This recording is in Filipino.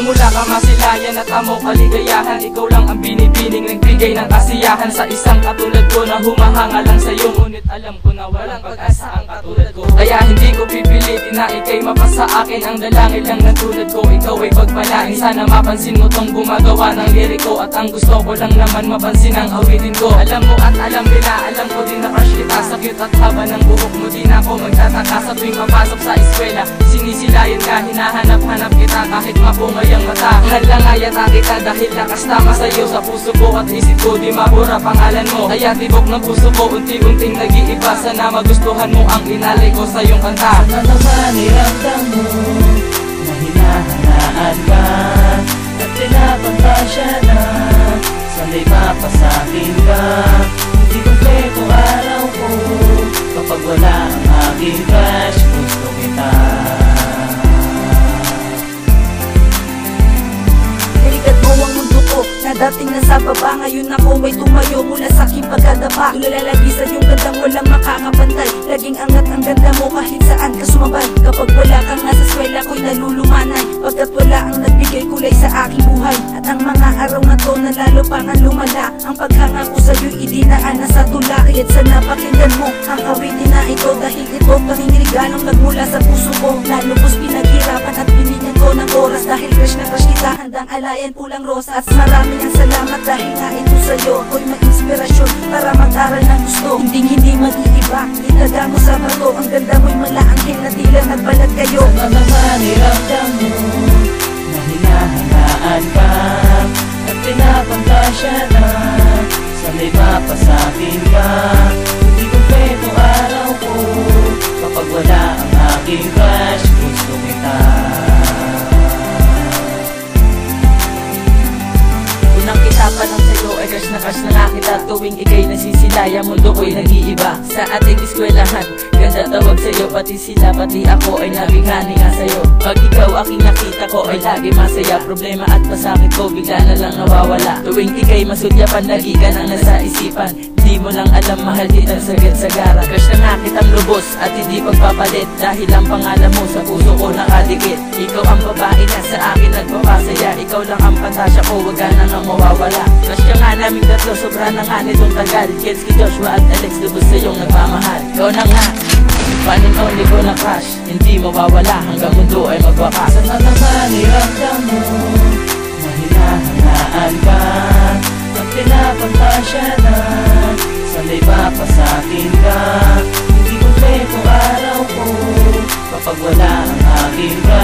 Magmula ka masilayan at amo kaligayahan. Ikaw lang ang binibining nagbigay ng kasiyahan sa isang katulad ko na humahanga lang sa'yo. Ngunit alam ko na walang pag-asa ang katulad ko, kaya hindi ko pipilitin na ikay mapasa akin. Ang dalangin lang na tulad ko, ikaw ay pagpalain. Sana mapansin mo tong gumagawa ng liriko, at ang gusto ko lang naman mapansin ang awitin ko. Alam mo at alam nila, alam ko din na crush kita. Sa cute at haba ng buhok mo, di na ako magtataka. Sa tuwing papasok sa eskwela, sinisilayan ka, hinahanap-hanap kita kahit mapungay ang mata. Mahal lang ayata kita dahil lakas tama sa'yo. Sa puso ko at isip ko, di mabura pangalan mo. Kaya tibok ng puso ko, unti-unting nag-iiba. Sana magustuhan mo ang inalay ko sa iyong kanta. Sana naman iramdam mo na hinahangaan ka at pinapantasya na sanay mapasakin ka. Hindi kompleto araw ko kapag wala ang aking crush. Gusto kita. Balikat mo ang mundo ko na dating nasa baba. Ngayon ako may tumayo mula sa aking pagkadapa. Tulalagi sa iyong gandang walang makakapantay. Laging angat ang ganda mo kahit saan ka sumabay. Kapag wala kang nasa eskwela ko'y nalulumanay, pagkat wala ang nagbigay kulay sa aking buhay. At ang mga araw na to na lalo pang lumala. Ang paghanga ko sa'yo'y idinaan na sa tula. Kaya't sana pakinggan mo ang awitin na ito, dahil ito tanging regalong nagmula sa puso ko. Lalubos pinaghirapan at binigyan ko ng oras. Dahil crush na crush kita, handang alayan pulang rosas. At maraming ang salamat dahil nga ito sa'yo ako'y may inspirasyon para mag-aral ng gusto. Hindi mag-iiba, itaga mo sa bato. Ang ganda mo'y malaanghel na tila nagbalat kayo. Sana naman iramdam mo na hinahangaan ka at pinapantasya na sanay mapasakin ka. Hindi kompleto araw ko kapag wala ang aking crush. Gusto kita. Unang kita pa lang sa'yo ay crush na nga kita. Tuwing ikay nasisilaya, mundo ko'y nag-iiba. Sa ating eskwelahan, ganda tawag sa'yo. Pati sila, pati ako ay nabighani nga sa'yo. Pag ikaw aking nakita ko ay lagi masaya. Problema at pasakit ko bigla na lang nawawala. Tuwing ikay masulyapan, lagi ka nang nasa isipan. Di mo lang alam, mahal kitang sagad-sagara. Crush na nga kitang lubos at hindi pagpapalit, dahil ang pangalan mo sa puso ko nakadikit. Ikaw ang babae na sa akin nagpapasaya. Ikaw lang ang pantasya ko, wag ka na nang mawawala. Crush ka nga naming tatlo, sobra na nga nitong tagal. Kenski, Joshua at Alex, lubos sa iyong nagmamahal. Ikaw na nga, one and only ko na crush. Hindi mawawala hanggang mundo ay magwakas. Sana naman iramdam mo na hinahangaan ka at pinapantasya na sanay mapasakin ka. Hindi kompleto araw ko kapag wala ang aking crush.